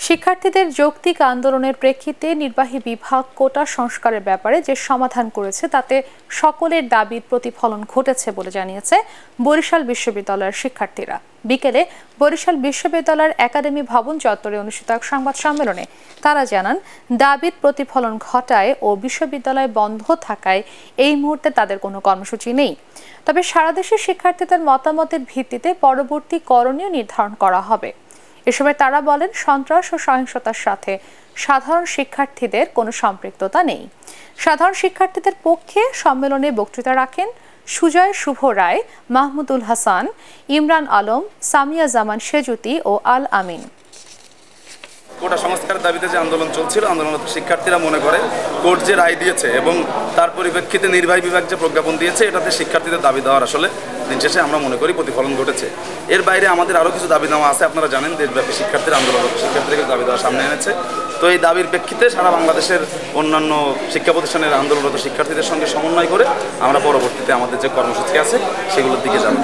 শিক্ষার্থীদের যৌক্তিক আন্দোলনের প্রেক্ষিতে নির্বাহী বিভাগ কোটা সংস্কারের ব্যাপারে যে সমাধান করেছে তাতে সকলের দাবির প্রতিফলন ঘটেছে বলে জানিয়েছে বরিশাল বিশ্ববিদ্যালয়ের শিক্ষার্থীরা। বিকেলে বরিশাল বিশ্ববিদ্যালয়ের একাডেমি ভবন চত্বরে অনুষ্ঠিত এক সংবাদ সম্মেলনে তারা জানান, দাবির প্রতিফলন ঘটায় ও বিশ্ববিদ্যালয় বন্ধ থাকায় এই মুহূর্তে তাদের কোনো কর্মসূচি নেই। তবে সারা দেশের শিক্ষার্থীদের মতামতের ভিত্তিতে পরবর্তী করণীয় নির্ধারণ করা হবে। এ সময় তারা বলেন, সন্ত্রাস ও সহিংসতার সাথে সাধারণ শিক্ষার্থীদের কোনো সম্পৃক্ততা নেই। সাধারণ শিক্ষার্থীদের পক্ষে সম্মেলনে বক্তৃতা রাখেন সুজয় শুভ রায়, মাহমুদুল হাসান, ইমরান আলম, সামিয়া জামান সেজুতি ও আল আমিন। কোটা সংস্কারের দাবিতে যে আন্দোলন চলছিল, আন্দোলনরত শিক্ষার্থীরা মনে করে কোর্ট যে রায় দিয়েছে এবং তার পরিপ্রেক্ষিতে নির্বাহী বিভাগ যে প্রজ্ঞাপন দিয়েছে এটাতে শিক্ষার্থীদের দাবি দেওয়ার আসলে দিন শেষে আমরা মনে করি প্রতিফলন ঘটেছে। এর বাইরে আমাদের আরও কিছু দাবি দেওয়া আছে। আপনারা জানেন, দেশব্যাপী শিক্ষার্থীরা আন্দোলনরত শিক্ষার্থীদের দাবি দেওয়া সামনে এনেছে। তো এই দাবির প্রেক্ষিতে সারা বাংলাদেশের অন্যান্য শিক্ষা প্রতিষ্ঠানের আন্দোলনরত শিক্ষার্থীদের সঙ্গে সমন্বয় করে আমরা পরবর্তীতে আমাদের যে কর্মসূচি আছে সেগুলোর দিকে যাব।